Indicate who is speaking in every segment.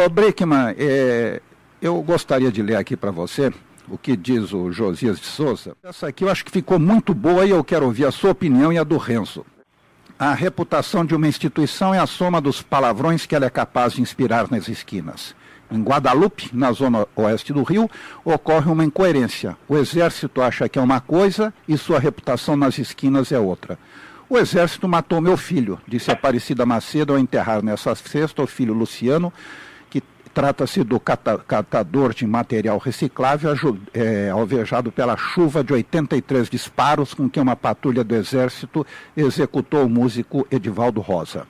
Speaker 1: Brickman, eu gostaria de ler aqui para você o que diz o Josias de Souza. Essa aqui eu acho que ficou muito boa e eu quero ouvir a sua opinião e a do Renzo. A reputação de uma instituição é a soma dos palavrões que ela é capaz de inspirar nas esquinas. Em Guadalupe, na zona oeste do Rio, ocorre uma incoerência. O Exército acha que é uma coisa e sua reputação nas esquinas é outra. O Exército matou meu filho, disse Aparecida Macedo ao enterrar nessa sexta o filho Luciano, que trata-se do catador de material reciclável, alvejado pela chuva de 83 disparos com que uma patrulha do Exército executou o músico Edivaldo Rosa.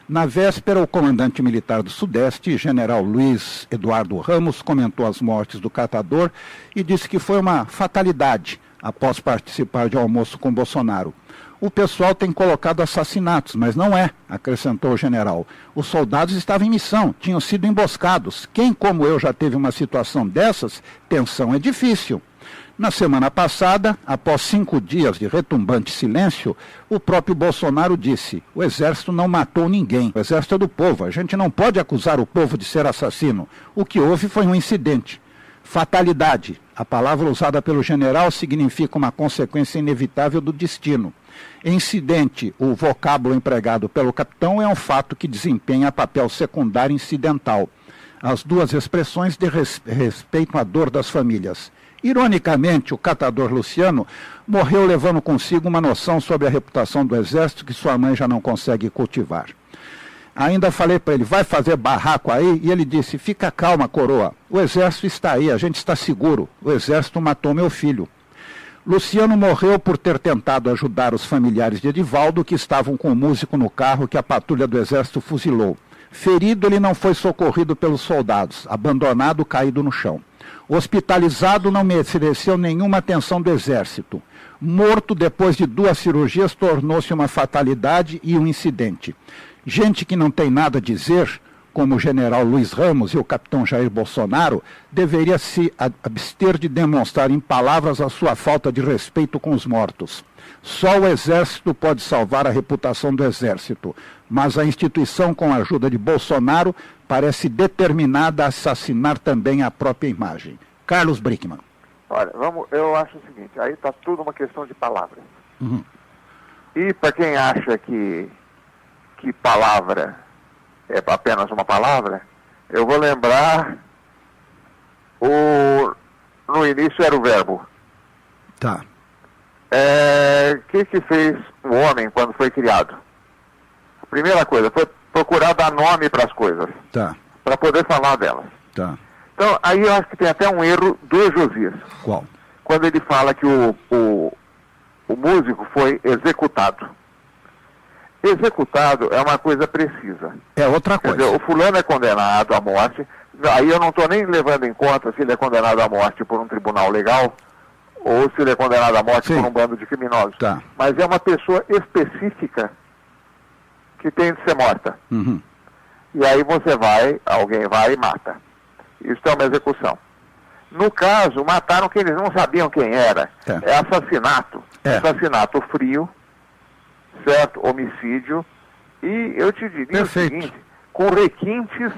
Speaker 1: Na véspera, o comandante militar do Sudeste, general Luiz Eduardo Ramos, comentou as mortes do catador e disse que foi uma fatalidade após participar de um almoço com Bolsonaro. O pessoal tem colocado assassinatos, mas não é, acrescentou o general. Os soldados estavam em missão, tinham sido emboscados. Quem, como eu, já teve uma situação dessas, tensão é difícil. Na semana passada, após 5 dias de retumbante silêncio, o próprio Bolsonaro disse: o Exército não matou ninguém, o Exército é do povo, a gente não pode acusar o povo de ser assassino. O que houve foi um incidente. Fatalidade, a palavra usada pelo general significa uma consequência inevitável do destino. Incidente, o vocábulo empregado pelo capitão, é um fato que desempenha papel secundário incidental. As duas expressões respeitam a dor das famílias. Ironicamente, o catador Luciano morreu levando consigo uma noção sobre a reputação do Exército que sua mãe já não consegue cultivar. Ainda falei para ele: vai fazer barraco aí? E ele disse: fica calma, coroa, o Exército está aí, a gente está seguro, o Exército matou meu filho. Luciano morreu por ter tentado ajudar os familiares de Edivaldo, que estavam com o músico no carro que a patrulha do Exército fuzilou. Ferido, ele não foi socorrido pelos soldados, abandonado, caído no chão. Hospitalizado, não mereceu nenhuma atenção do Exército. Morto depois de 2 cirurgias, tornou-se uma fatalidade e um incidente. Gente que não tem nada a dizer, como o general Luiz Ramos e o capitão Jair Bolsonaro, deveria se abster de demonstrar em palavras a sua falta de respeito com os mortos. Só o Exército pode salvar a reputação do Exército, mas a instituição, com a ajuda de Bolsonaro, parece determinada a assassinar também a própria imagem. Carlos Brickman.
Speaker 2: Olha, eu acho o seguinte, aí está tudo uma questão de palavras. Uhum. E para quem acha que palavra é apenas uma palavra, eu vou lembrar, no início era o verbo.
Speaker 1: Tá.
Speaker 2: Que fez o homem quando foi criado? A primeira coisa foi procurar dar nome para as coisas.
Speaker 1: Tá.
Speaker 2: Para poder falar delas.
Speaker 1: Tá.
Speaker 2: Então, aí eu acho que tem até um erro do Josias.
Speaker 1: Qual?
Speaker 2: Quando ele fala que o músico foi executado. Executado é uma coisa precisa.
Speaker 1: É outra coisa.
Speaker 2: Quer dizer, o fulano é condenado à morte, aí eu não estou nem levando em conta se ele é condenado à morte por um tribunal legal ou se ele é condenado à morte por um bando de criminosos.
Speaker 1: Tá.
Speaker 2: Mas é uma pessoa específica que tem de ser morta.
Speaker 1: Uhum.
Speaker 2: E aí alguém vai e mata. Isso é uma execução. No caso, mataram quem eles não sabiam quem era. É assassinato. Assassinato frio, certo? Homicídio. E eu te diria o seguinte, com requintes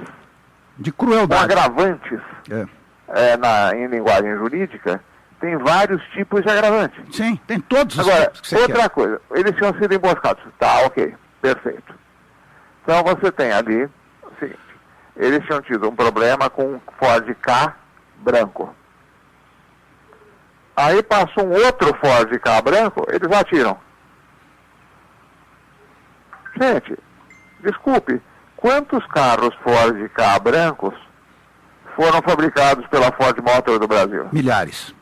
Speaker 1: de crueldade,
Speaker 2: com agravantes, em linguagem jurídica, tem vários tipos de agravantes.
Speaker 1: Sim, tem todos os
Speaker 2: Agora,
Speaker 1: tipos que você
Speaker 2: outra coisa, eles tinham sido emboscados. Tá, ok, perfeito. Então você tem ali o seguinte, eles tinham tido um problema com um Ford Ka branco. Aí passa um outro Ford Ka branco, eles atiram. Gente, desculpe, quantos carros Ford Ka brancos foram fabricados pela Ford Motor do Brasil?
Speaker 1: Milhares.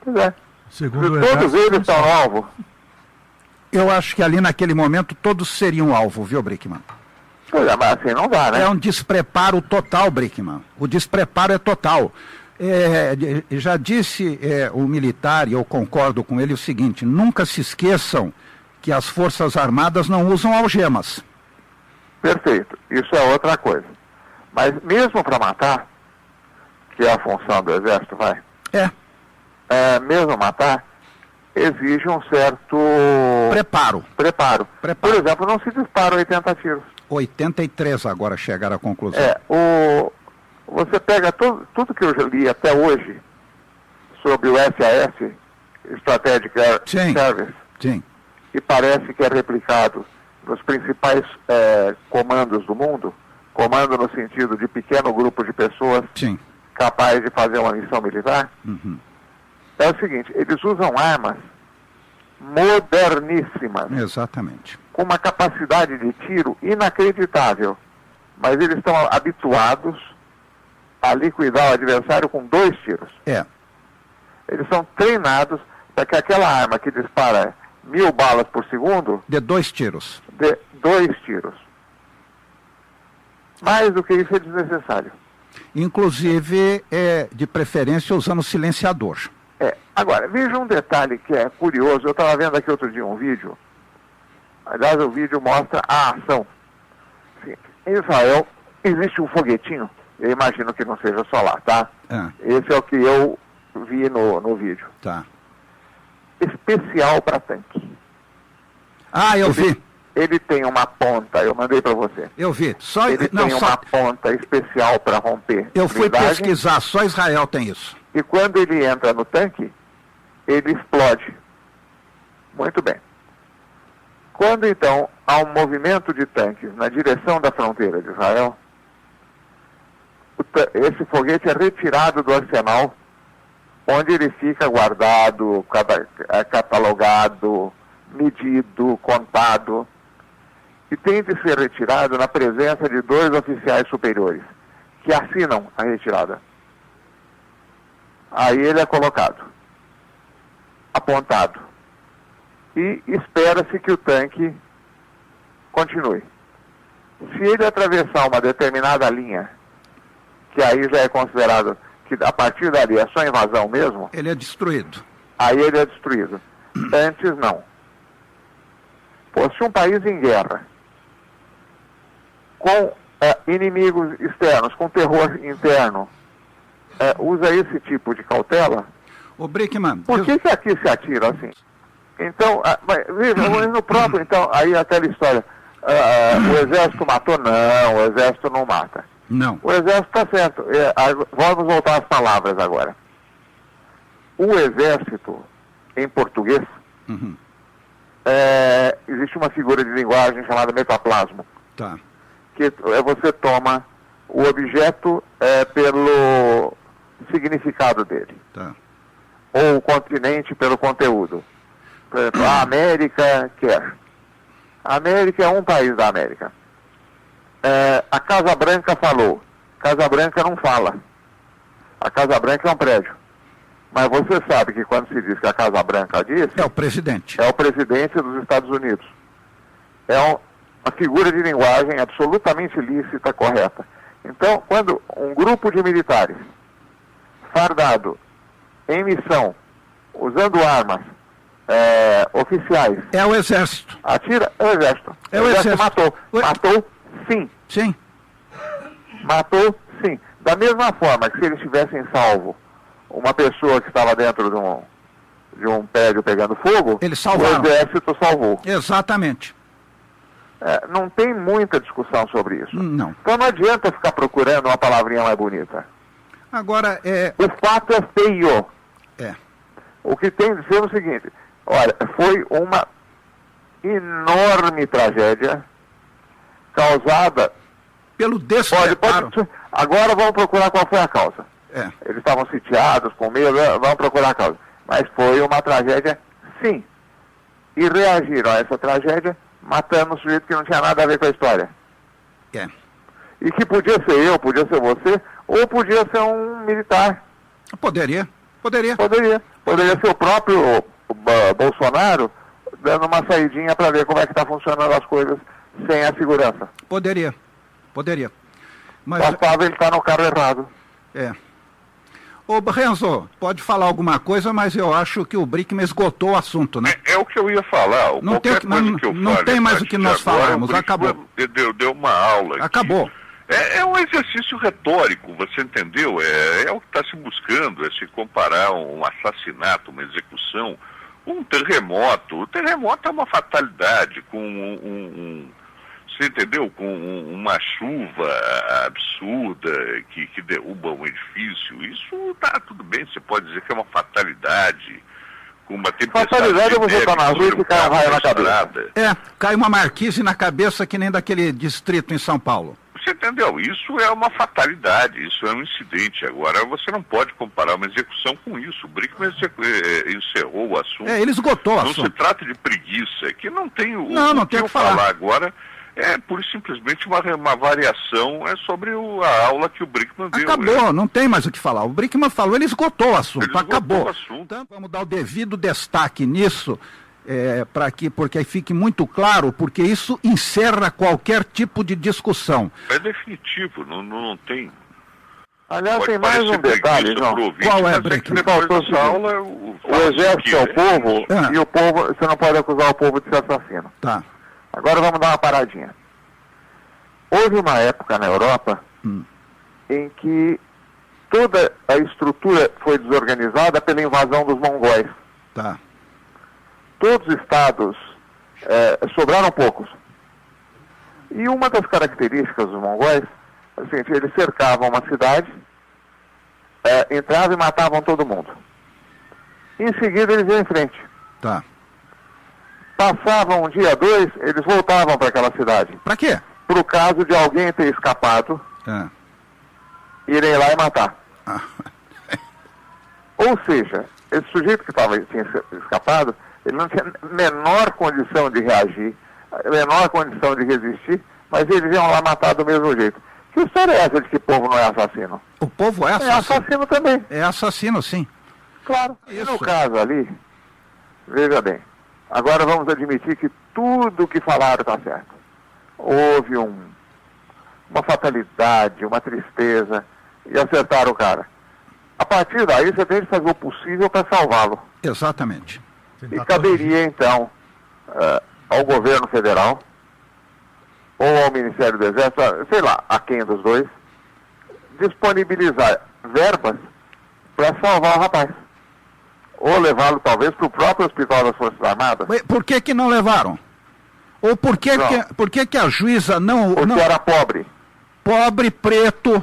Speaker 2: Pois é. Todos eles estão no alvo.
Speaker 1: Eu acho que ali naquele momento todos seriam alvo, viu, Brickman?
Speaker 2: Pois é, mas assim não dá, né?
Speaker 1: É um despreparo total, Brickman. O despreparo é total. Já disse o militar, e eu concordo com ele, o seguinte: nunca se esqueçam que as Forças Armadas não usam algemas.
Speaker 2: Perfeito. Isso é outra coisa. Mas mesmo para matar, que é a função do Exército, mesmo matar, exige um certo
Speaker 1: preparo.
Speaker 2: Por exemplo, não se dispara 80 tiros.
Speaker 1: 83 agora chegaram à conclusão.
Speaker 2: pega tudo que eu já li até hoje sobre o SAS, Strategic Air Service,
Speaker 1: sim,
Speaker 2: e parece que é replicado nos principais comandos do mundo, comando no sentido de pequeno grupo de pessoas
Speaker 1: sim,
Speaker 2: capaz de fazer uma missão militar, é o seguinte, eles usam armas moderníssimas.
Speaker 1: Exatamente.
Speaker 2: Com uma capacidade de tiro inacreditável, mas eles estão habituados a liquidar o adversário com 2 tiros. Eles são treinados para que aquela arma que dispara 1000 balas por segundo...
Speaker 1: De 2 tiros.
Speaker 2: De 2 tiros. Mais do que isso é desnecessário.
Speaker 1: Inclusive, de preferência, usando silenciador.
Speaker 2: Agora, veja um detalhe que é curioso. Eu estava vendo aqui outro dia um vídeo. Aliás, o vídeo mostra a ação. Sim, em Israel, existe um foguetinho. Eu imagino que não seja só lá, tá? Esse é o que eu vi no vídeo.
Speaker 1: Tá.
Speaker 2: Especial para tanque.
Speaker 1: Eu vi.
Speaker 2: Ele tem uma ponta, eu mandei para você.
Speaker 1: Eu vi.
Speaker 2: Ele tem uma ponta especial para romper.
Speaker 1: Eu fui pesquisar, só Israel tem isso.
Speaker 2: E quando ele entra no tanque, ele explode. Muito bem. Quando então há um movimento de tanques na direção da fronteira de Israel, esse foguete é retirado do arsenal, onde ele fica guardado, catalogado, medido, contado, e tem de ser retirado na presença de 2 oficiais superiores, que assinam a retirada. Aí ele é colocado, apontado, e espera-se que o tanque continue. Se ele atravessar uma determinada linha, que aí já é considerado que a partir dali é só invasão mesmo...
Speaker 1: Ele é destruído.
Speaker 2: Aí ele é destruído. Antes não. Se um país em guerra, com inimigos externos, com terror interno, usa esse tipo de cautela...
Speaker 1: Ô, Brickman...
Speaker 2: Por que aqui se atira assim? Então, veja, no próprio, então, aí aquela história, o exército matou? Não, o exército não mata.
Speaker 1: Não.
Speaker 2: O exército está certo. Vamos voltar às palavras agora. O exército, em português, existe uma figura de linguagem chamada metaplasmo.
Speaker 1: Tá.
Speaker 2: Que você toma o objeto pelo significado dele.
Speaker 1: Tá.
Speaker 2: Ou o continente pelo conteúdo. Por exemplo, a América quer. A América é um país da América. A Casa Branca falou. Casa Branca não fala. A Casa Branca é um prédio. Mas você sabe que quando se diz que a Casa Branca diz...
Speaker 1: É o presidente.
Speaker 2: É o presidente dos Estados Unidos. É uma figura de linguagem absolutamente lícita, correta. Então, quando um grupo de militares fardado em missão, usando armas oficiais...
Speaker 1: É o exército.
Speaker 2: Atira, é o exército.
Speaker 1: É o exército.
Speaker 2: Matou. Matou, sim.
Speaker 1: Sim.
Speaker 2: Matou, sim. Da mesma forma que se eles tivessem salvo uma pessoa que estava dentro de um prédio pegando fogo,
Speaker 1: eles salvaram.
Speaker 2: O exército salvou.
Speaker 1: Exatamente.
Speaker 2: Não tem muita discussão sobre isso.
Speaker 1: Não.
Speaker 2: Então não adianta ficar procurando uma palavrinha mais bonita.
Speaker 1: Agora,
Speaker 2: o fato é feio. O que tem de ser o seguinte, olha, foi uma enorme tragédia causada...
Speaker 1: Pelo despreparo.
Speaker 2: Agora vamos procurar qual foi a causa. Eles estavam sitiados, com medo, vamos procurar a causa. Mas foi uma tragédia, sim. E reagiram a essa tragédia matando um sujeito que não tinha nada a ver com a história. E que podia ser eu, podia ser você, ou podia ser um militar.
Speaker 1: Poderia.
Speaker 2: Poderia ser o próprio Bolsonaro dando uma saidinha para ver como é que está funcionando as coisas sem a segurança.
Speaker 1: Poderia. Mas
Speaker 2: ele está no carro errado.
Speaker 3: Ô, Renzo, pode falar alguma coisa, mas eu acho que o Brickman esgotou o assunto, né?
Speaker 4: É o que eu ia falar.
Speaker 3: Não tem mais o que nós falarmos, acabou.
Speaker 4: Deu uma aula.
Speaker 3: Acabou.
Speaker 4: É um exercício retórico, você entendeu? É o que está se buscando, é se comparar um assassinato, uma execução, um terremoto. O terremoto é uma fatalidade, com Você entendeu? Com uma chuva absurda que derruba um edifício, isso tá tudo bem, você pode dizer que é uma fatalidade. Com uma tempestade.
Speaker 2: Fatalidade é você estar na rua e cai uma raia na cabeça.
Speaker 3: Cai uma marquise na cabeça que nem daquele distrito em São Paulo.
Speaker 4: Você entendeu? Isso é uma fatalidade, isso é um incidente. Agora, você não pode comparar uma execução com isso. O Brickman encerrou o assunto.
Speaker 3: Ele esgotou o assunto.
Speaker 4: Não se trata de preguiça, que não tem
Speaker 3: não tem o que falar
Speaker 4: agora. É pura e simplesmente uma variação sobre a aula que o Brickman deu.
Speaker 3: Acabou, não tem mais o que falar. O Brickman falou, ele esgotou o assunto, acabou.
Speaker 4: Então,
Speaker 3: vamos dar o devido destaque nisso, porque fique muito claro, porque isso encerra qualquer tipo de discussão.
Speaker 4: É definitivo, não tem.
Speaker 2: Aliás, tem mais um detalhe, João.
Speaker 3: Qual é, Brickman?
Speaker 2: O exército é o povo, e o povo, você não pode acusar o povo de ser assassino.
Speaker 3: Tá.
Speaker 2: Agora vamos dar uma paradinha. Houve uma época na Europa em que toda a estrutura foi desorganizada pela invasão dos mongóis.
Speaker 3: Tá.
Speaker 2: Todos os estados sobraram poucos. E uma das características dos mongóis, assim, eles cercavam uma cidade, entravam e matavam todo mundo. Em seguida eles iam em frente.
Speaker 3: Tá.
Speaker 2: Passavam um dia, dois, eles voltavam para aquela cidade.
Speaker 3: Para quê?
Speaker 2: Pro caso de alguém ter escapado, irem lá e matar. Ou seja, esse sujeito que tinha escapado, ele não tinha menor condição de reagir, menor condição de resistir, mas eles iam lá matar do mesmo jeito. Que história é essa de que o povo não é assassino?
Speaker 3: O povo é assassino.
Speaker 2: É assassino também.
Speaker 3: É assassino, sim.
Speaker 2: Claro. E no caso ali, veja bem, agora vamos admitir que tudo que falaram está certo. Houve uma fatalidade, uma tristeza, e acertaram o cara. A partir daí você tem que fazer o possível para salvá-lo.
Speaker 3: Exatamente.
Speaker 2: E caberia então ao governo federal, ou ao Ministério do Exército, sei lá, a quem dos dois, disponibilizar verbas para salvar o rapaz. Ou levá-lo, talvez, para o próprio Hospital das Forças Armadas.
Speaker 3: Por que não levaram? Ou por que a juíza não...
Speaker 2: Porque era pobre.
Speaker 3: Pobre, preto.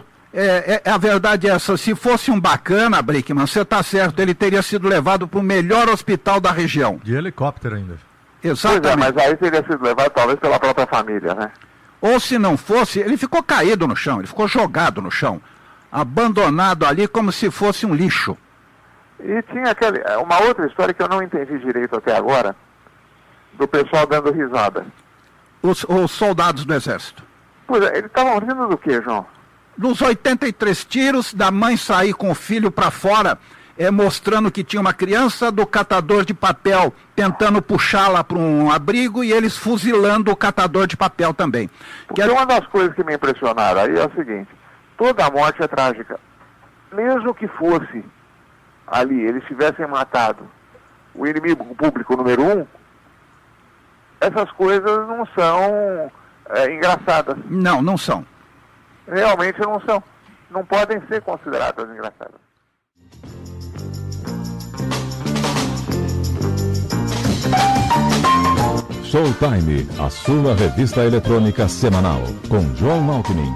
Speaker 3: A verdade é essa. Se fosse um bacana, Brickman, você está certo, ele teria sido levado para o melhor hospital da região.
Speaker 5: De helicóptero ainda.
Speaker 3: Exatamente.
Speaker 2: Pois mas aí teria sido levado, talvez, pela própria família, né?
Speaker 3: Ou se não fosse, ele ficou caído no chão, ele ficou jogado no chão. Abandonado ali como se fosse um lixo.
Speaker 2: E tinha uma outra história que eu não entendi direito até agora, do pessoal dando risada.
Speaker 3: Os soldados do Exército.
Speaker 2: Pois é, eles estavam rindo do quê, João?
Speaker 3: Dos 83 tiros, da mãe sair com o filho para fora, mostrando que tinha uma criança, do catador de papel tentando puxá-la para um abrigo e eles fuzilando o catador de papel também.
Speaker 2: Porque uma das coisas que me impressionaram aí é o seguinte, toda morte é trágica. Mesmo que fosse ali, eles tivessem matado o inimigo público número 1, essas coisas não são engraçadas.
Speaker 3: Não são.
Speaker 2: Realmente não são. Não podem ser consideradas engraçadas.
Speaker 6: Showtime, a sua revista eletrônica semanal, com João Alckmin.